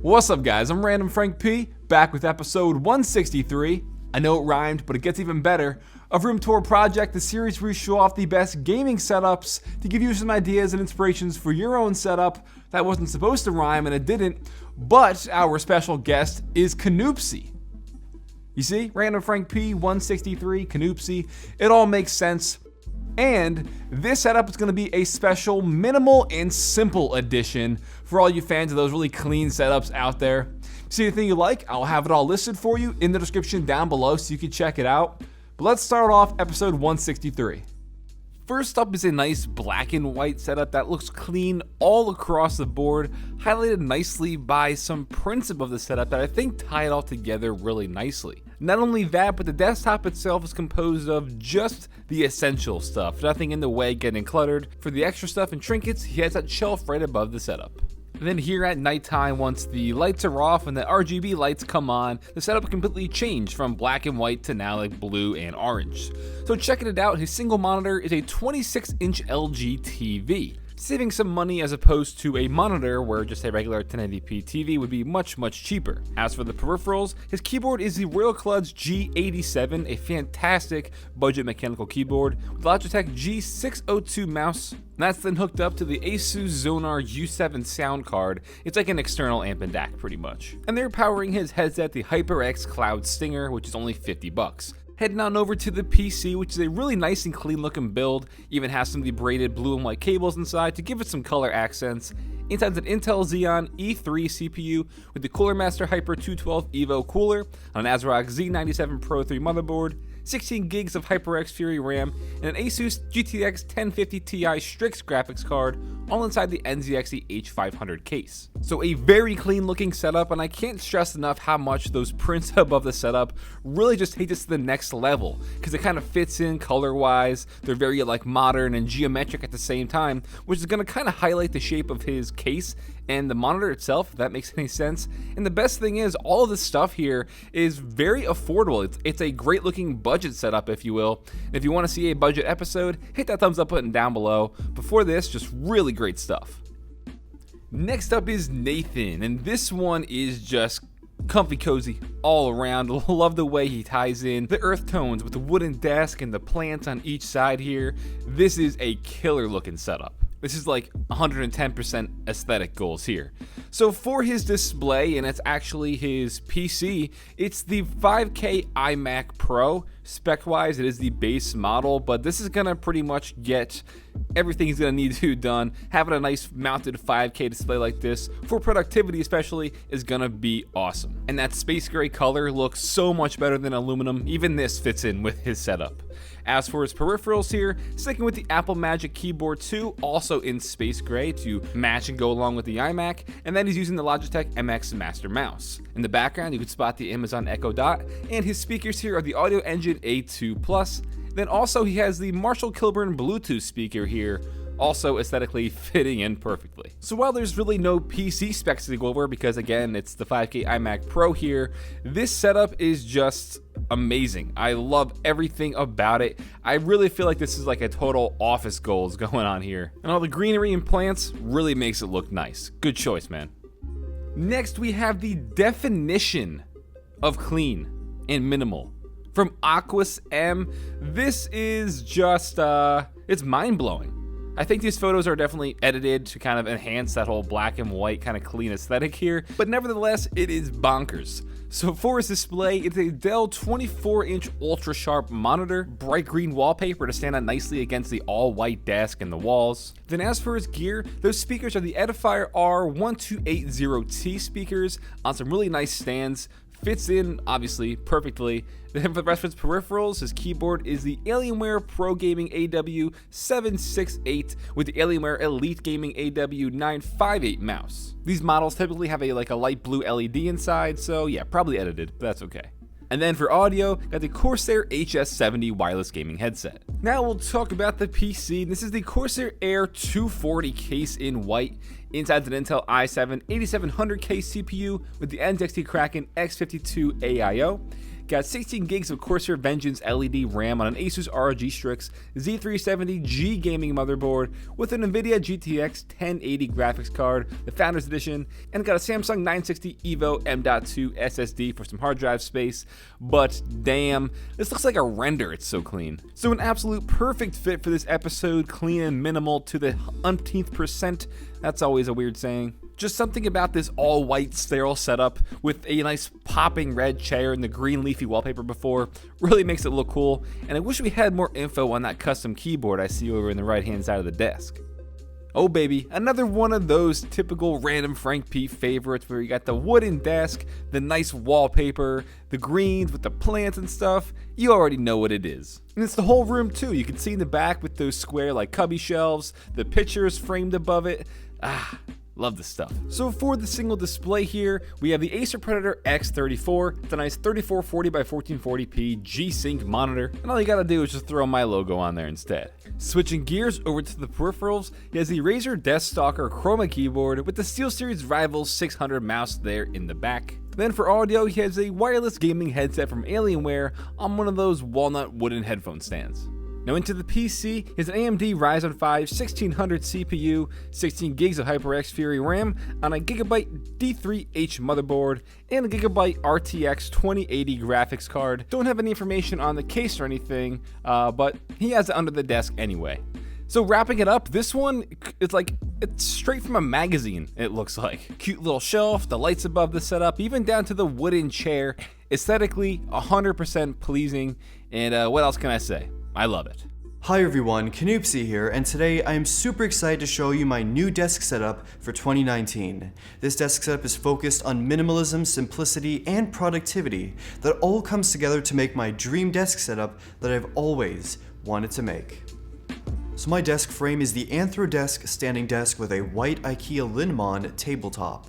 What's up guys, I'm randomfrankp, back with episode 163. I know it rhymed, but it gets even better. Of Room Tour Project, the series where we show off the best gaming setups to give you some ideas and inspirations for your own setup. That wasn't supposed to rhyme and it didn't, but our special guest is Canoopsy. You see, randomfrankp 163, Canoopsy, it all makes sense. And this setup is going to be a special minimal and simple edition for all you fans of those really clean setups out there. See anything you like, I'll have it all listed for you in the description down below so you can check it out. But let's start off episode 163. First up is a nice black and white setup that looks clean all across the board, highlighted nicely by some prints above the setup that I think tie it all together really nicely. Not only that, but the desktop itself is composed of just the essential stuff, nothing in the way getting cluttered. For the extra stuff and trinkets, he has that shelf right above the setup. And then here at nighttime, once the lights are off and the RGB lights come on, the setup completely changed from black and white to now like blue and orange. So checking it out, his single monitor is a 26-inch LG TV, saving some money as opposed to a monitor where just a regular 1080p TV would be much cheaper. As for the peripherals, his keyboard is the Royal Kludge G87, a fantastic budget mechanical keyboard with Logitech G602 mouse. And that's then hooked up to the Asus Zonar U7 sound card. It's like an external amp and DAC pretty much. And they're powering his headset, the HyperX Cloud Stinger, which is only $50. Heading on over to the PC, which is a really nice and clean looking build, even has some of the braided blue and white cables inside to give it some color accents. Inside's an Intel Xeon E3 CPU with the Cooler Master Hyper 212 Evo cooler on an ASRock Z97 Pro 3 motherboard, 16 gigs of HyperX Fury RAM, and an Asus GTX 1050 Ti Strix graphics card, all inside the NZXE H500 case. So a very clean looking setup, and I can't stress enough how much those prints above the setup really just take this to the next level, because it kind of fits in color wise. They're very like modern and geometric at the same time, which is going to kind of highlight the shape of his case and the monitor itself, if that makes any sense. And the best thing is, all of this stuff here is very affordable. It's a great looking budget setup, if you will. And if you want to see a budget episode, hit that thumbs up button down below. Before this, just really great stuff. Next up is Nathan, and this one is just comfy cozy all around. Love the way he ties in the earth tones with the wooden desk and the plants on each side here. This is a killer looking setup. This is like 110% aesthetic goals here. So for his display, and it's actually his PC, it's the 5K iMac Pro. Spec-wise, it is the base model, but this is gonna pretty much get everything he's gonna need to do done. Having a nice mounted 5K display like this, for productivity especially, is gonna be awesome. And that space gray color looks so much better than aluminum. Even this fits in with his setup. As for his peripherals here, sticking with the Apple Magic Keyboard 2, also in space gray to match and go along with the iMac, and then he's using the Logitech MX Master Mouse. In the background, you can spot the Amazon Echo Dot, and his speakers here are the Audio Engine A2+. Then also he has the Marshall Kilburn Bluetooth speaker here, also aesthetically fitting in perfectly. So while there's really no PC specs to go over, because again, it's the 5K iMac Pro here, this setup is just amazing. I love everything about it. I really feel like this is like a total office goals going on here. And all the greenery and plants really makes it look nice. Good choice, man. Next, we have the definition of clean and minimal from Aquas M. This is just, it's mind-blowing. I think these photos are definitely edited to kind of enhance that whole black and white kind of clean aesthetic here, but nevertheless, it is bonkers. So for his display, it's a Dell 24-inch ultra sharp monitor, bright green wallpaper to stand out nicely against the all-white desk and the walls. Then as for his gear, those speakers are the Edifier R1280T speakers on some really nice stands. Fits in, obviously, perfectly. Then for the rest of his peripherals, his keyboard is the Alienware Pro Gaming AW768 with the Alienware Elite Gaming AW958 mouse. These models typically have a light blue LED inside, so yeah, probably edited, but that's okay. And then for audio, got the Corsair HS70 wireless gaming headset. Now we'll talk about the PC. This is the Corsair Air 240 case in white. Inside an Intel i7 8700K CPU with the NZXT Kraken X52 AIO. Got 16 gigs of Corsair Vengeance LED RAM on an Asus ROG Strix Z370G gaming motherboard with an NVIDIA GTX 1080 graphics card, the Founders Edition, and got a Samsung 960 EVO M.2 SSD for some hard drive space. But damn, this looks like a render, it's so clean. So an absolute perfect fit for this episode, clean and minimal to the umpteenth percent. That's always a weird saying. Just something about this all-white sterile setup with a nice popping red chair and the green leafy wallpaper before really makes it look cool, and I wish we had more info on that custom keyboard I see over in the right-hand side of the desk. Oh baby, another one of those typical random Frank P favorites where you got the wooden desk, the nice wallpaper, the greens with the plants and stuff. You already know what it is. And it's the whole room too. You can see in the back with those square like cubby shelves, the pictures framed above it. Love this stuff. So for the single display here, we have the Acer Predator X34. It's a nice 3440 by 1440p G-Sync monitor, and all you gotta do is just throw my logo on there instead. Switching gears over to the peripherals, he has the Razer Deathstalker Chroma keyboard with the SteelSeries Rival 600 mouse there in the back. Then for audio, he has a wireless gaming headset from Alienware on one of those walnut wooden headphone stands. Now into the PC is an AMD Ryzen 5 1600 CPU, 16 gigs of HyperX Fury RAM on a Gigabyte D3H motherboard, and a Gigabyte RTX 2080 graphics card. Don't have any information on the case or anything, but he has it under the desk anyway. So wrapping it up, this one, it's straight from a magazine, it looks like. Cute little shelf, the lights above the setup, even down to the wooden chair. Aesthetically, 100% pleasing, and what else can I say? I love it. Hi everyone, Canoopsy here, and today I am super excited to show you my new desk setup for 2019. This desk setup is focused on minimalism, simplicity, and productivity that all comes together to make my dream desk setup that I've always wanted to make. So my desk frame is the Anthrodesk standing desk with a white IKEA Linmon tabletop.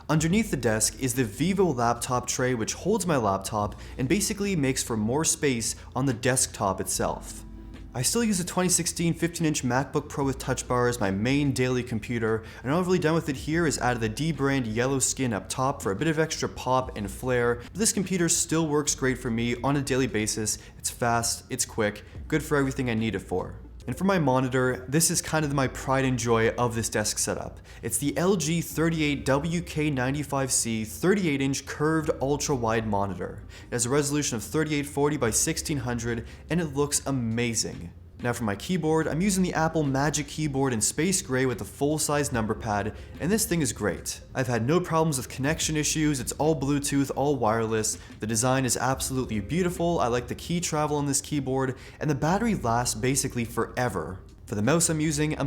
Underneath the desk is the Vivo laptop tray, which holds my laptop and basically makes for more space on the desktop itself. I still use a 2016 15-inch MacBook Pro with touch bar as my main daily computer, and all I've really done with it here is added the D brand yellow skin up top for a bit of extra pop and flair, but this computer still works great for me on a daily basis. It's fast, it's quick, good for everything I need it for. And for my monitor, this is kind of my pride and joy of this desk setup. It's the LG 38WK95C 38-inch curved ultra-wide monitor. It has a resolution of 3840 by 1600, and it looks amazing. Now for my keyboard, I'm using the Apple Magic Keyboard in space gray with a full-size number pad, and this thing is great. I've had no problems with connection issues, it's all Bluetooth, all wireless, the design is absolutely beautiful, I like the key travel on this keyboard, and the battery lasts basically forever. For the mouse I'm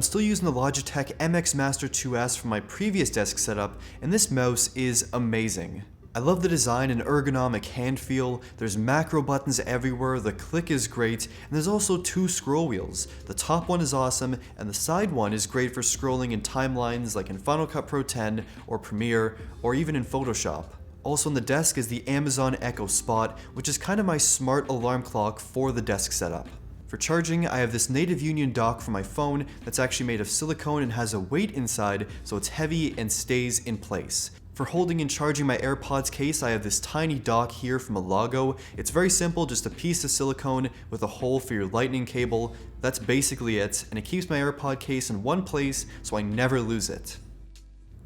still using the Logitech MX Master 2S from my previous desk setup, and this mouse is amazing. I love the design and ergonomic hand feel, there's macro buttons everywhere, the click is great, and there's also two scroll wheels. The top one is awesome, and the side one is great for scrolling in timelines like in Final Cut Pro 10 or Premiere, or even in Photoshop. Also on the desk is the Amazon Echo Spot, which is kind of my smart alarm clock for the desk setup. For charging, I have this Native Union dock for my phone that's actually made of silicone and has a weight inside, so it's heavy and stays in place. For holding and charging my AirPods case, I have this tiny dock here from Alago. It's very simple, just a piece of silicone with a hole for your lightning cable. That's basically it, and it keeps my AirPod case in one place so I never lose it.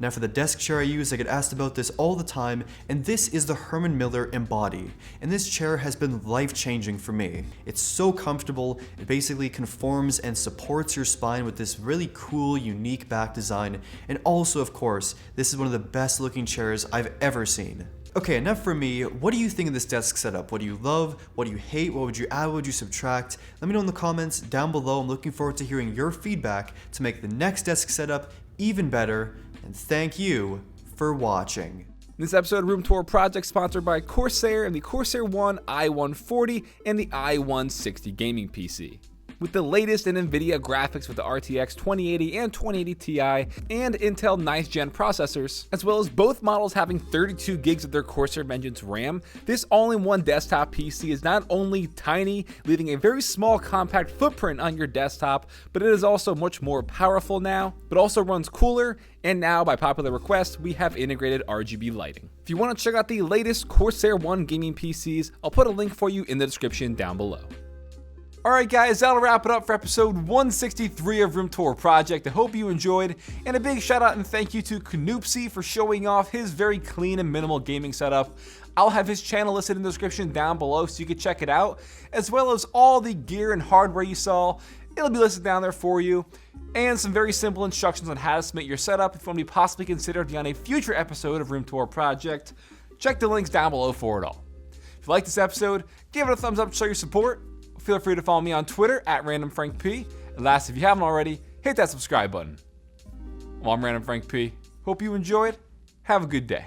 Now for the desk chair I use, I get asked about this all the time, and this is the Herman Miller Embody. And this chair has been life-changing for me. It's so comfortable, it basically conforms and supports your spine with this really cool, unique back design, and also, of course, this is one of the best looking chairs I've ever seen. Okay, enough from me. What do you think of this desk setup? What do you love? What do you hate? What would you add? What would you subtract? Let me know in the comments down below. I'm looking forward to hearing your feedback to make the next desk setup even better. And thank you for watching. This episode of Room Tour Project sponsored by Corsair and the Corsair One i140 and the i160 gaming PC. with the latest in NVIDIA graphics with the RTX 2080 and 2080 Ti and Intel 9th Gen processors, as well as both models having 32 gigs of their Corsair Vengeance RAM. This all-in-one desktop PC is not only tiny, leaving a very small compact footprint on your desktop, but it is also much more powerful now, but also runs cooler, and now by popular request, we have integrated RGB lighting. If you want to check out the latest Corsair One gaming PCs, I'll put a link for you in the description down below. Alright guys, that'll wrap it up for episode 163 of Room Tour Project. I hope you enjoyed, and a big shout out and thank you to Knoopsy for showing off his very clean and minimal gaming setup. I'll have his channel listed in the description down below so you can check it out, as well as all the gear and hardware you saw. It'll be listed down there for you, and some very simple instructions on how to submit your setup if you want to be possibly considered on a future episode of Room Tour Project. Check the links down below for it all. If you like this episode, give it a thumbs up to show your support. Feel free to follow me on Twitter at randomfrankp. And last, if you haven't already, hit that subscribe button. Well, I'm Random Frank P. Hope you enjoyed. Have a good day.